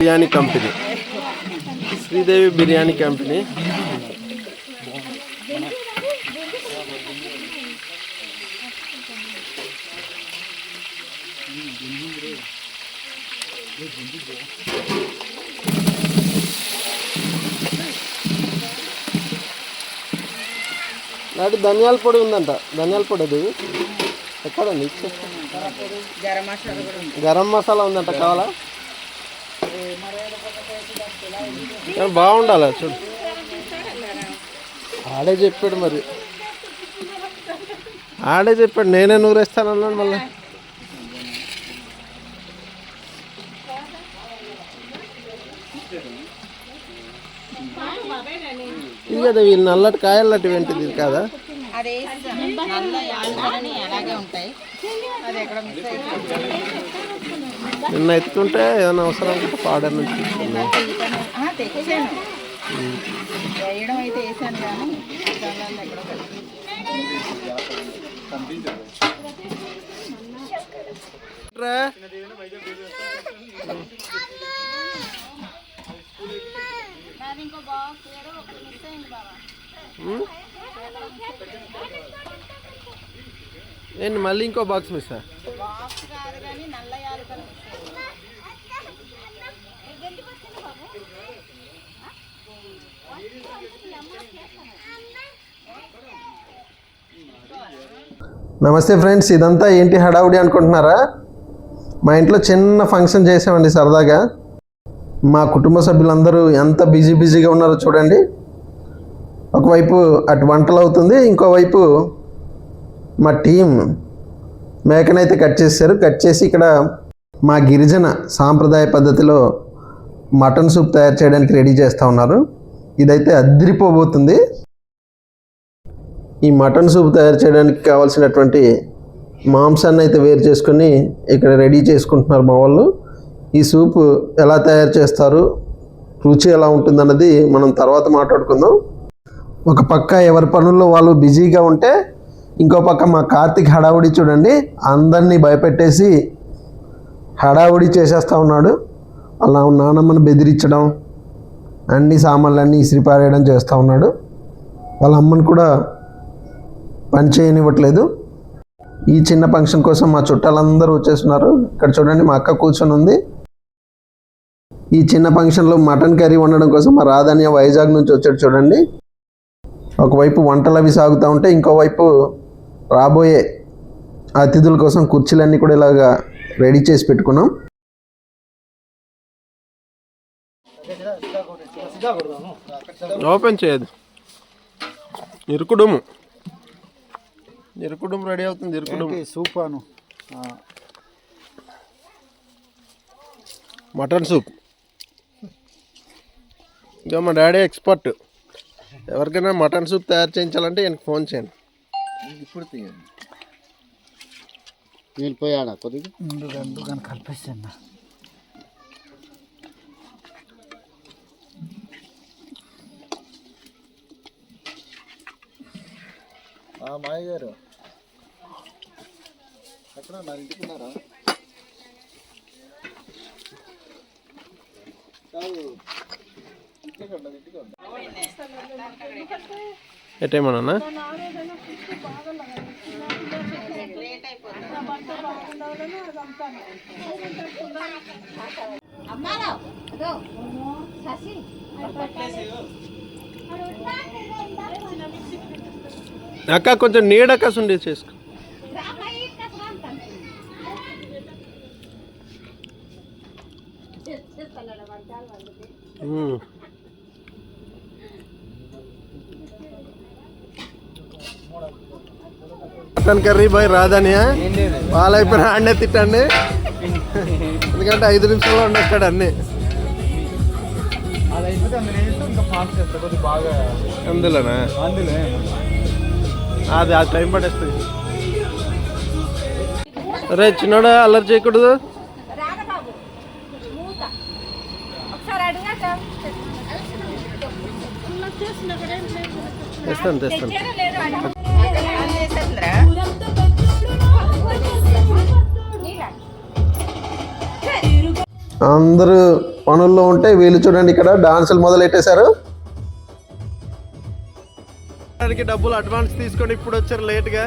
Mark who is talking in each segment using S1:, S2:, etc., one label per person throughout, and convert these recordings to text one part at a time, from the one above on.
S1: Biryani company, Sridevi biryani company. నాటి ధనియాల పొడి ఉందంట. ధనియాల పొడి అది ఎక్కడండి? గరం మసాలా ఉందంట, కావాలా? బాగుండాలి చూడు. ఆడే చెప్పాడు, మరి ఆడే చెప్పాడు, నేనే నూరేస్తానన్నాను. మళ్ళీ ఇది కదా వీళ్ళు నల్లటి కాయలటి ఏంటిది, ఇది కాదా? నిన్న ఎత్తుకుంటే ఏదైనా అవసరం పాడర్ నుంచి ఏంటి మళ్ళీ ఇంకో బాక్స్ మిస్? నమస్తే ఫ్రెండ్స్, ఇదంతా ఏంటి హడావుడి అనుకుంటున్నారా? మా ఇంట్లో చిన్న ఫంక్షన్ చేసామండి సరదాగా. మా కుటుంబ సభ్యులందరూ ఎంత బిజీగా ఉన్నారో చూడండి. ఒకవైపు అటు వంటలు అవుతుంది, ఇంకోవైపు మా టీం మేకనైతే కట్ చేశారు. కట్ చేసి ఇక్కడ మా గిరిజన సాంప్రదాయ పద్ధతిలో మటన్ సూప్ తయారు చేయడానికి రెడీ చేస్తూ ఉన్నారు. ఇదైతే అదిరిపోబోతుంది. ఈ మటన్ సూప్ తయారు చేయడానికి కావాల్సినటువంటి మాంసాన్ని అయితే వేరు చేసుకొని ఇక్కడ రెడీ చేసుకుంటున్నారు మా వాళ్ళు. ఈ సూప్ ఎలా తయారు చేస్తారు, రుచి ఎలా ఉంటుందన్నది మనం తర్వాత మాట్లాడుకుందాం. ఒక పక్క ఎవరి పనుల్లో వాళ్ళు బిజీగా ఉంటే, ఇంకో పక్క మా కార్తీక్ హడావుడి చూడండి. అందరినీ భయపెట్టేసి హడావుడి చేసేస్తూ ఉన్నాడు. అలా నానమ్మను బెదిరించడం, అన్ని సామాన్లన్నీ ఇసిరి పారేయడం చేస్తూ ఉన్నాడు. వాళ్ళ అమ్మను కూడా పని చేయనివ్వట్లేదు. ఈ చిన్న ఫంక్షన్ కోసం మా చుట్టాలందరూ వచ్చేస్తున్నారు. ఇక్కడ చూడండి, మా అక్క కూర్చొని ఉంది. ఈ చిన్న ఫంక్షన్లో మటన్ కర్రీ వండడం కోసం మా రాధన్య వైజాగ్ నుంచి వచ్చాడు చూడండి. ఒకవైపు వంటలు అవి సాగుతూ ఉంటే, ఇంకోవైపు రాబోయే అతిథుల కోసం కుర్చీలన్నీ కూడా ఇలాగా రెడీ చేసి పెట్టుకున్నాం. ఓపెన్ చేయదు, ఇరుకుడుము రెడీ అవుతుంది. ఇరుకుడుము
S2: సూప్ అను,
S1: మటన్ సూప్. ఇంకా మా డాడీ ఎక్స్పర్ట్. ఎవరికైనా మటన్ సూప్ తయారు చేయించాలంటే ఆయనకు ఫోన్ చేయండి.
S2: ఇప్పుడు తీయండి, నేను పోయాడా కొద్దిగా రెండు కానీ కలిపేస్తాను. మాయ గారు ఎక్కడ నా ఇంటికున్నారా?
S1: ఎట్టేమన్నా అక్క కొంచెం నీడ కసుండి చేసుకో. మటన్ కర్రీ బాయ్ రాధనియా వాళ్ళైపోయిన ఆడనే తిట్టండి, ఎందుకంటే 5 నిమిషాల్లో ఉండేస్తాడు అన్నీ. అందులోనా? అది ఆ టైం పడేస్తుంది. అరే చిన్నోడా, అల్లరి చేయకూడదు. తెస్తాను. అందరూ పనుల్లో ఉంటే వీళ్ళు చూడండి ఇక్కడ డాన్సులు మొదలెట్టేశారు. డబ్బులు అడ్వాన్స్ తీసుకొని ఇప్పుడు వచ్చారు లేట్గా.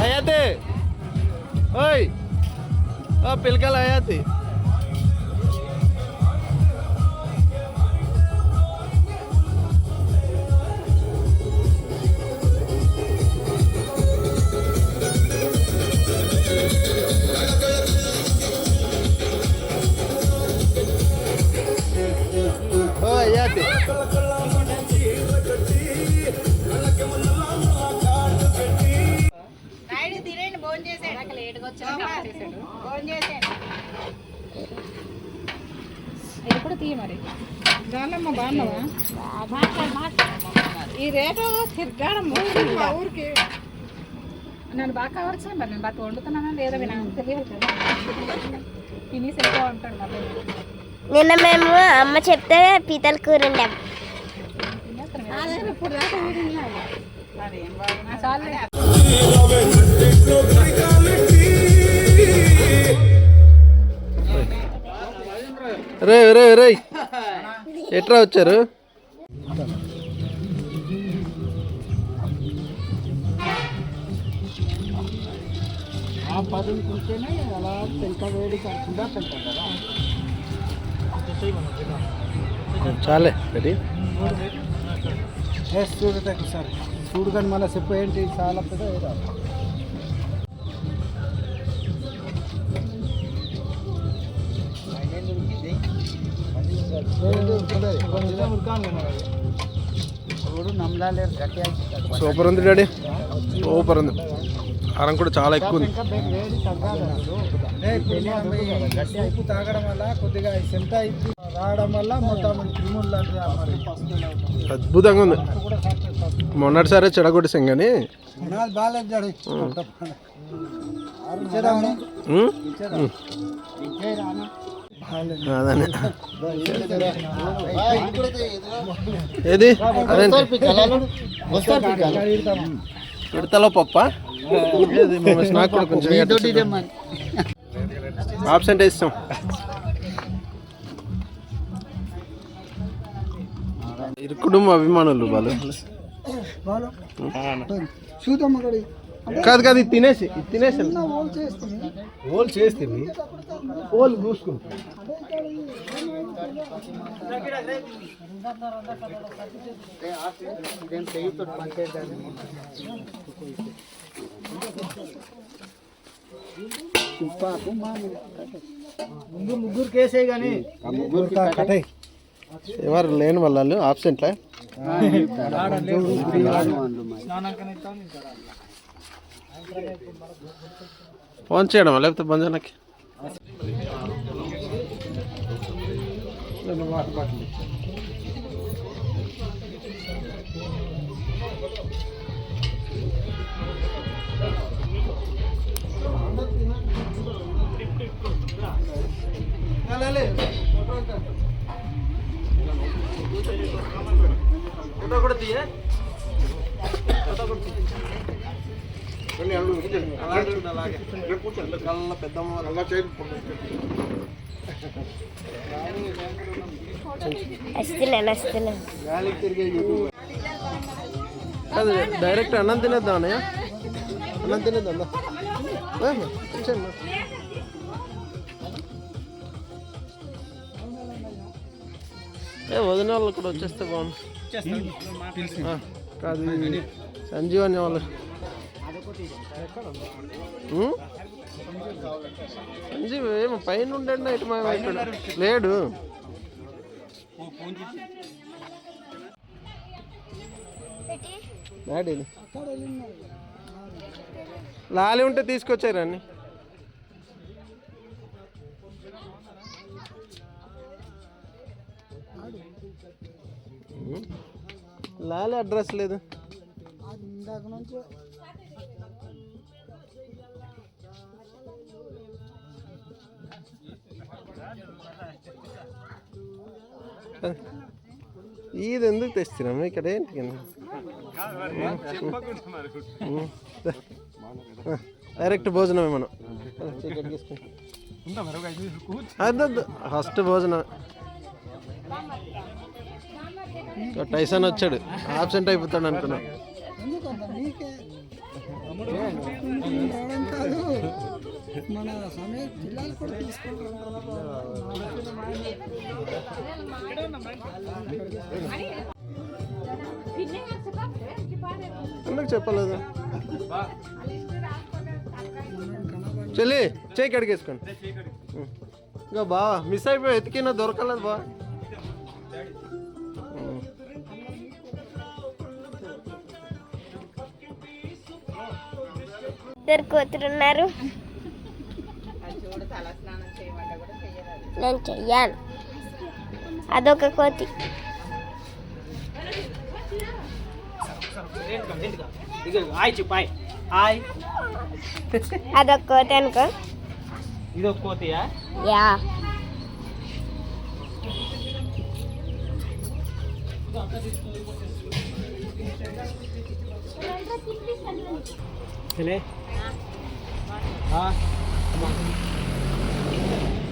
S1: అయాతి ఓయ్ పిల్లకాయలు అయాతి అయాతి
S3: ఎప్పుడు తీయ మరి దానిమ్మ బాగున్నావా ఈ రేటు తిరగడం ఊరికి నన్ను బాగా కావచ్చు మరి నేను బాగా వండుతున్నానా లేదా నాకు తెలియదు కదా తినేసి ఎక్కువ ఉంటాడు మళ్ళీ.
S4: నిన్న మేము అమ్మ చెప్తే పీతల కూర వండాం.
S3: ఇప్పుడు దాకా చాలు
S1: రే రే రే ఎట్లా వచ్చారు? చాలే రెడీ
S2: చూడతాయి సార్ చూడు కానీ మళ్ళీ చెప్పు ఏంటి చాలా పెద్ద
S1: సూపర్ ఉంది డాడీ, సూపర్ ఉంది. కారం కూడా చాలా ఎక్కువ ఉంది.
S2: ఉప్పు తాగడం వల్ల కొద్దిగా సెంట రావడం వల్ల మొత్తం క్రిములు
S1: అద్భుతంగా ఉంది. మొన్నటిసారి చెడగొట్టేసాం కానీ
S2: బాగాలేదు.
S1: ఏది పిడతలో పప్ప నాకు కూడా కొంచెం ఆబ్సెంట్ వేస్తాం. ఇరుకుడు అభిమానులు వాళ్ళు కాదు కాదు ఇది తినేసి ఓల్ చేస్తే ఓల్ చూసుకుంటా
S2: ముగ్గురు కేసే కానీ
S1: ఎవరు లేని వాళ్ళు ఆబ్సెంట్లే. ఫోన్ చేయడం లేకపోతే బంజానకి డైరెక్ట్ అన్నం తినేద్దాం అన్నయ్య, అన్నం తినేద్దాం. వదిన వాళ్ళు కూడా వచ్చేస్తే బాగుంది. కాదు సంజీవని వాళ్ళు సంజీవ్ ఏమో పైన ఉండండి ఇటు మా ఇక్కడ లేడు. డాడీని లాలి ఉంటే తీసుకొచ్చారని లాలి అడ్రస్ లేదు. ఇది ఎందుకు తెస్తున్నాము ఇక్కడ ఏంటి? డైరెక్ట్ భోజనమే మనం అద్దద్దు ఫస్ట్ భోజనం. టైసన్ వచ్చాడు, ఆబ్సెంట్ అయిపోతాడు అనుకున్నాం.
S2: మన సమయ జిల్లాలు కూడా
S1: ఎందుకు చెప్పలేదు? చెల్లి చేయి కడిగేసుకోండి. ఇంకా బావా మిస్ అయిపోయి ఎతికినా దొరకలేదు బా.
S4: ఇద్దరు కూతురున్నారు. నేను చెయ్యాలి. అదొక కోతి. అదొక కోతి అనుకో.
S5: ఇదొక కోతియా?
S4: యా.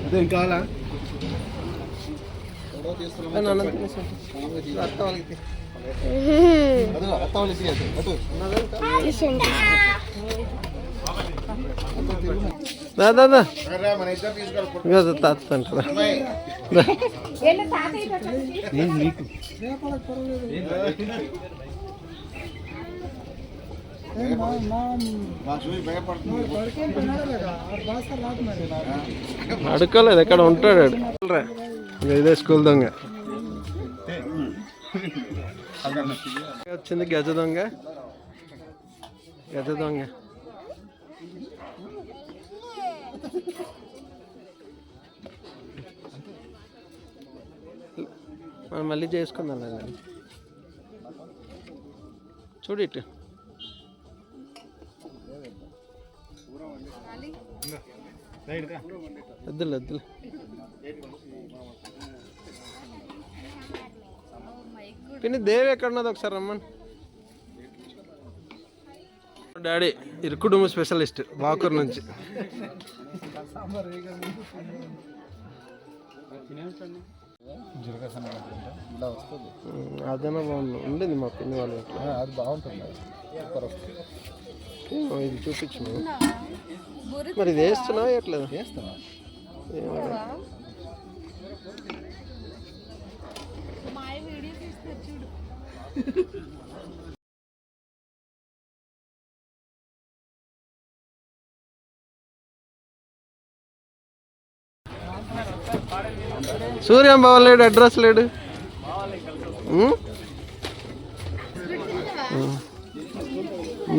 S1: అదేం కావాలా? దాదా అడుకోలేదు, ఎక్కడ ఉంటాడు. ఇదే స్కూల్ దొంగ వచ్చింది. గజ దొంగ, గజ దొంగ. మనం మళ్ళీ చేసుకుందాం. చూడు ఇటు వద్దులే వద్దులే. పిన్ని దేవి ఎక్కడున్నది ఒకసారి రమ్మని. డాడీ ఇరుకుడుము స్పెషలిస్ట్ వాకూర్ నుంచి. అదన బాగుంది, ఉండేది మా పిన్ని వాళ్ళు. అది బాగుంటుంది, ఇది చూపించు. మరి ఇది వేస్తున్నావా ఎట్లేదు? సూర్యం బావ లేడు, అడ్రస్ లేడు.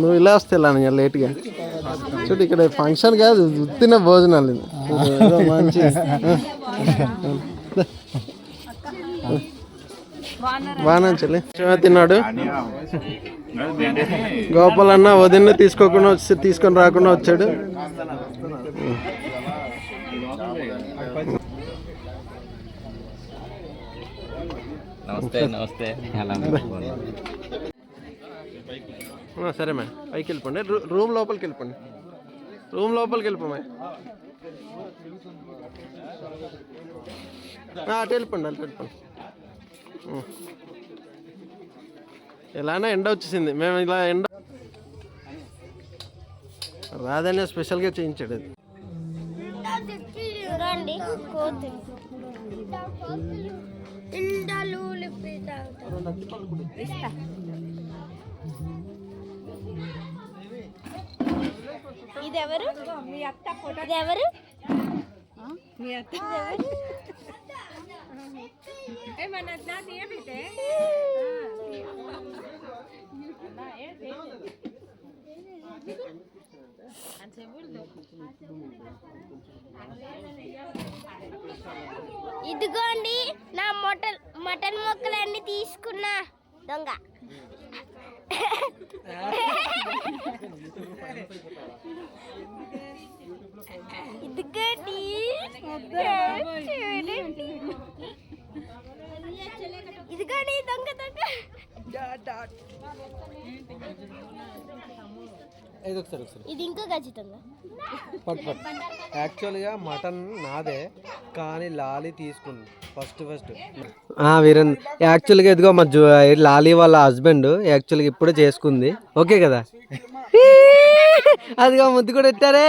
S1: నువ్వు ఇలా వస్తే ఇలా లేట్గా. చూడు ఇక్కడ ఫంక్షన్ కాదు, ఉత్తిన భోజనాలు. మంచి బాగా చెల్లి తిన్నాడు. గోపాల్ అన్న వదిన తీసుకోకుండా తీసుకొని రాకుండా వచ్చాడు. సరే మ్యామ్, పైకి వెళ్ళిపోండి. రూమ్ లోపలికి వెళ్ళిపోండి. రూమ్ లోపలికి వెళ్ళిపోమా. అటు వెళ్ళిపోండి, అటు వెళ్ళిపోండి. ఎలానే ఎండ వచ్చేసింది. మేము ఇలా ఎండ రాదనే స్పెషల్గా చేయించాడు అది.
S4: ఇదెవరు? మీ అత్త. ఇదెవరు?
S3: మీ అత్త.
S4: ఇదిగోండి నా మటన్ ముక్కలన్నీ తీసుకున్నా దొంగ. ఇదిగోండి, ఇదిగోండి దొంగ దొంగ.
S6: ఇది ఒకసారి
S4: ఇది ఇంకా ఖచ్చితంగా
S6: పట్టు యాక్చువల్గా మటన్ నాదే కానీ లాలీ తీసుకుంది ఫస్ట్ వీరన్ యాక్చువల్గా ఇదిగో మా లాలీ వాళ్ళ హస్బెండ్ యాక్చువల్గా ఇప్పుడే చేసుకుంది ఓకే కదా అదిగో ముద్దు కూడా పెట్టారే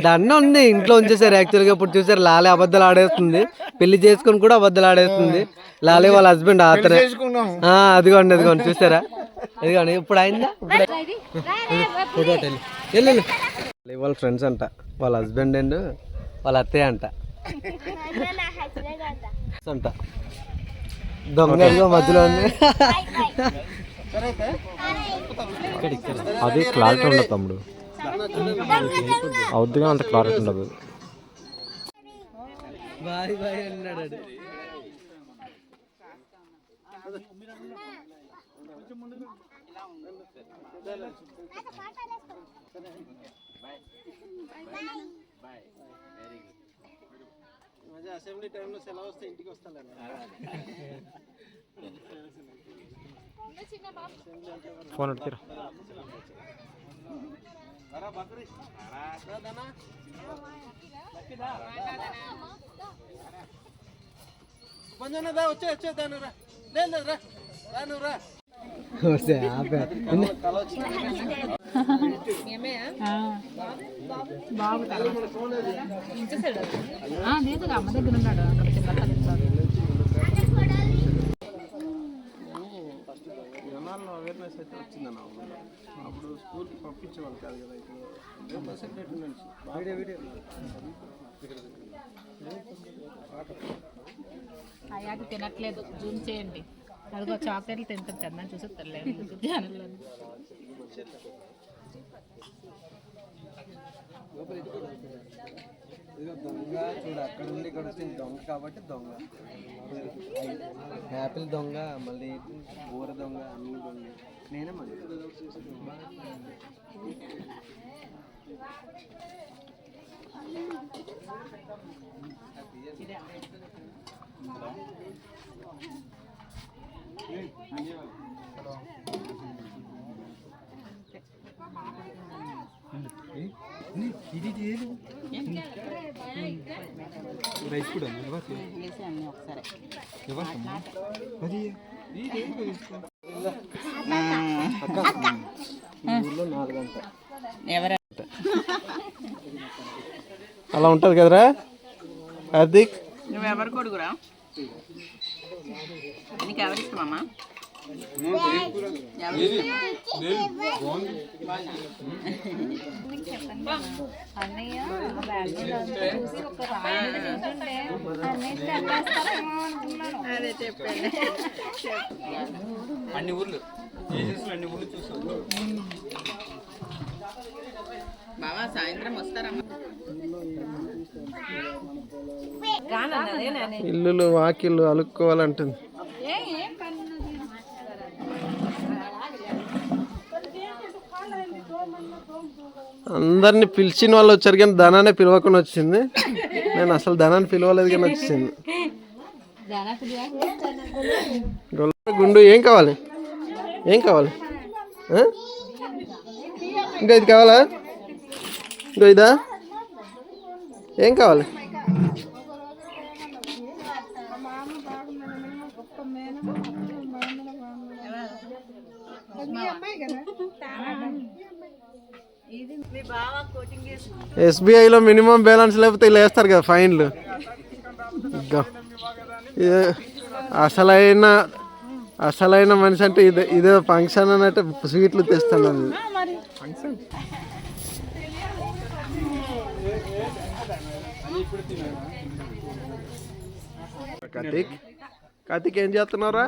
S6: దండ ఉంది ఇంట్లో ఉంచేసారు యాక్చువల్గా ఇప్పుడు చూసారు లాలీ అబద్ధాలు ఆడేస్తుంది పెళ్లి చేసుకుని కూడా అబద్ధాలు ఆడేస్తుంది లాలీ వాళ్ళ హస్బెండ్ అతనే అదిగోండి చూసారా అదిగోండి ఇప్పుడు అయిందా ఫోటో వెళ్ళు వాళ్ళ ఫ్రెండ్స్ అంట వాళ్ళ హస్బెండ్ అండ్ వాళ్ళ అత్తయ్య అంట దొంగ మధ్యలో ఉంది
S7: అది క్లారిటీ ఉండదు తమ్ముడు అవుద్దిగా అంత క్లారిటీ ఉండదు
S6: బాయ్ బాయ్ అన్నాడు
S1: అసెంబ్లీ టైంలో సెలవు వస్తే ఇంటికి వస్తాను
S7: ఫోన్ అడిగారా
S1: వచ్చేదాను రా లేదు రా
S3: లేదు అమ్మ దగ్గర ఉన్నాడు అక్కడ
S1: జనాల్లో అవేర్నెస్ అయితే వచ్చిందన్న అప్పుడు స్కూల్కి పంపించేవాళ్ళు కాదు కదా ఇప్పుడు సెపరేట్
S3: అయ్యాకి తినట్లేదు జూమ్ చేయండి అదిగో చాక్లెట్లు తింటాం చందని చూసి తెలియదు ఛానల్లో
S6: దొంగ చూడు అక్కడ నుండి ఇక్కడ వచ్చింది దొంగ కాబట్టి దొంగ యాపిల్ దొంగ మళ్ళీ ఊర దొంగ అన్ని దొంగ నేనే మళ్ళీ రైస్ కూడా
S1: అలా ఉంటుంది కదరా కార్తీక్
S8: నువ్వెవరు కొడుకురా నీకు ఎవరు ఇష్టమమ్మా అదే చెప్పండి
S5: అన్ని ఊర్లు చూసాం
S8: బావా సాయంత్రం వస్తారమ్మా
S1: ఇల్లులు వాకిళ్ళు అలుక్కోవాలంటుంది అందరిని పిలిచిన వాళ్ళు వచ్చారు కానీ ధనాన్ని పిలవకుండా వచ్చింది నేను అసలు ధనాన్ని పిలవలేదు కానీ వచ్చింది గుండు ఏం కావాలి ఇంకా ఇది కావాలా ఇంకా ఇదా ఏం కావాలి ఎస్బీఐలో మినిమం బ్యాలెన్స్ లేకపోతే ఇలా వేస్తారు కదా ఫైన్లు అసలైన మనిషి అంటే ఇదే ఫంక్షన్ అన్నట్టు స్వీట్లు తెస్తాను కార్తీక్ ఏం చేస్తున్నారా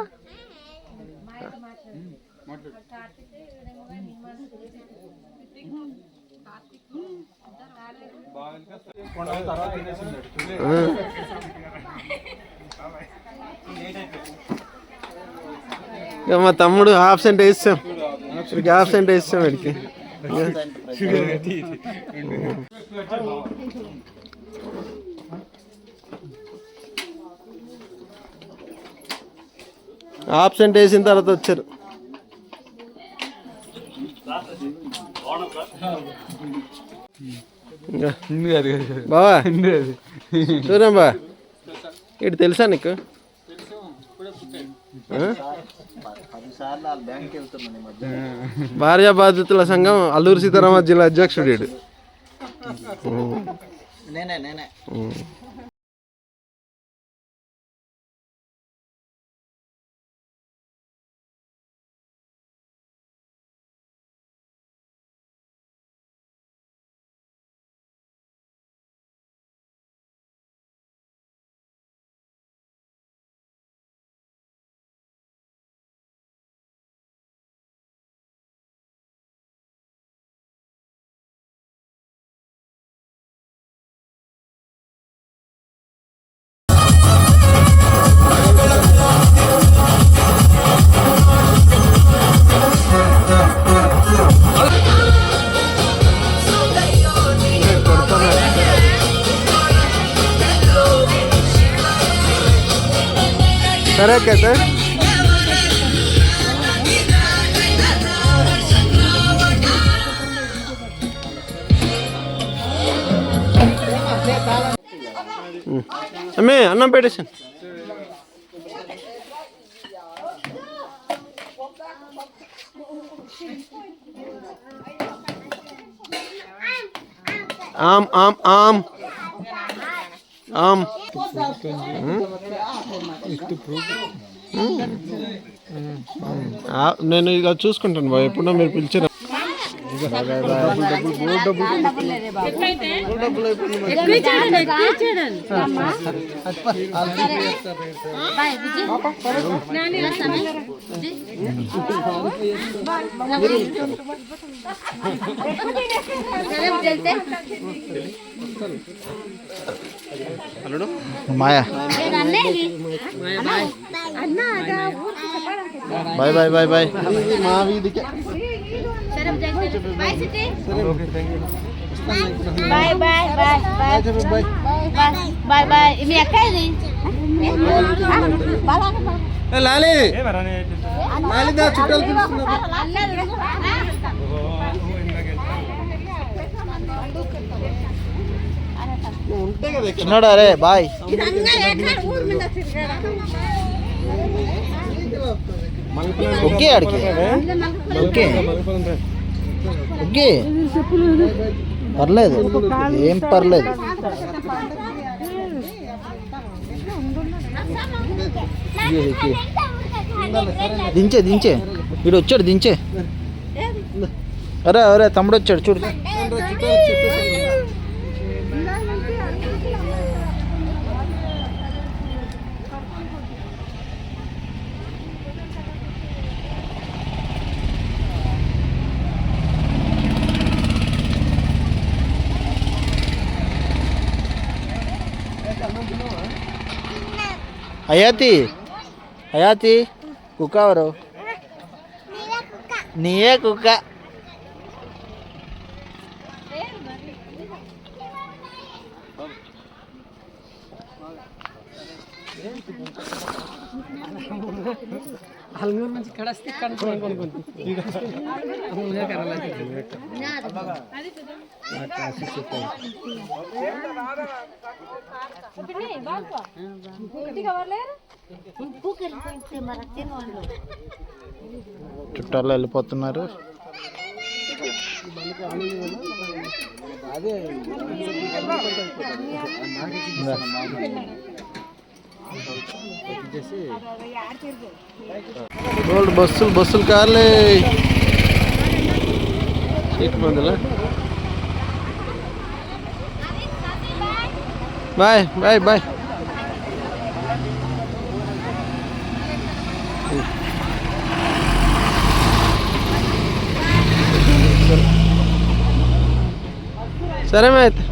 S1: మా తమ్ముడు ఆబ్సెంట్ వేస్తాం ఆబ్సెంట్ వేస్తాం వీడికి ఆబ్సెంట్ వేసిన తర్వాత వచ్చారు. బావా చూడం బా ఇటు తెలుసా నీకు? భార్య బాధితుల సంఘం అల్లూరు సీతారామ జిల్లా అధ్యక్షుడు వీడు. సరే అయితే అమ్మే అన్నం పెట్టేసాను. ఆమ్ ఆమ్ ఆమ్ ఆమ్ నేను ఇక చూసుకుంటాను బాయ్, ఎప్పుడో మీరు పిలిచిన మాయా బాయ్ బాయ్ బాయ్ బాయ్. మా వీధికి
S4: bye bye bye bye bye bye. మీ అక్క
S1: లాలి లాలిదా చుట్టాలు పిలుస్తున్నారు.
S6: చిన్నాడు అరే బాయ్. ఓకే ఆడికి ఓకే ఓకే పర్లేదు ఏం పర్లేదు. దించే దించే వీడు వచ్చాడు దించే. అరే అరే తమ్ముడు వచ్చాడు చూడు. హయాతి హయాతి కుక్క ఎవరు? నీయే కుక్క. చుట్టాలు వెళ్ళిపోతున్నారు.
S1: బస్సులు బస్సులు కార్లే సీట్ మందులా. Bye bye bye. సరే మే అయితే.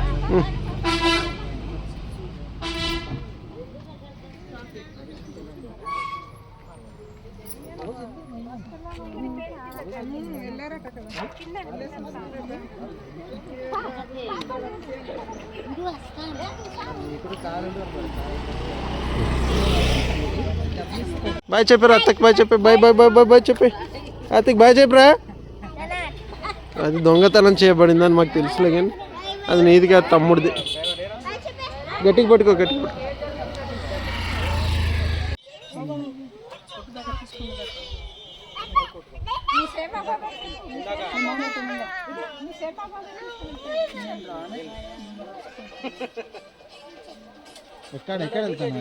S1: బాయ్ చెప్పారు అత్తకి, బాయ్ చెప్పి, bye bye bye bye bye చెప్పి అత్తకి బాయ్ చెప్పరా. అది దొంగతనం చేయబడిందని మాకు తెలుసులే, కానీ అది నీది కాదు, తమ్ముడిది. గట్టికి పట్టుకో, గట్టికి పట్టుకో.
S2: ఎక్కడ వెళ్తాను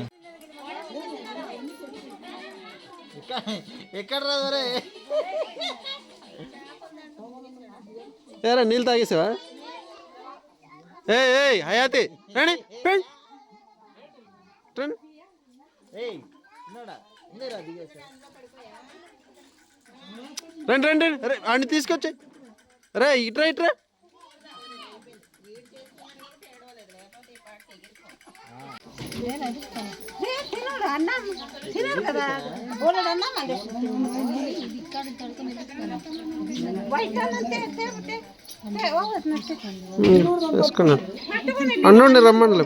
S2: ఎక్కడ రాదరే
S1: ఏరా నీళ్ళు తాగేసావా? ఏ హయాతి రండి రండి. రండి రండి అరే అన్ని తీసుకొచ్చి, రే ఇట్రా ఇట్రా. వేసుకున్నాను అన్నండి రమ్మని.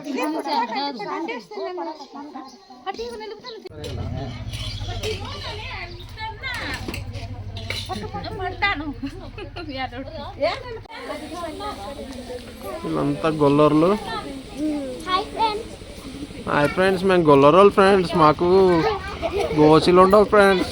S1: వీళ్ళంతా గొల్లర్లు. హాయ్ ఫ్రెండ్స్, మేము గొల్లరోళ్ళు ఫ్రెండ్స్, మాకు గోచిలు ఉండవు ఫ్రెండ్స్.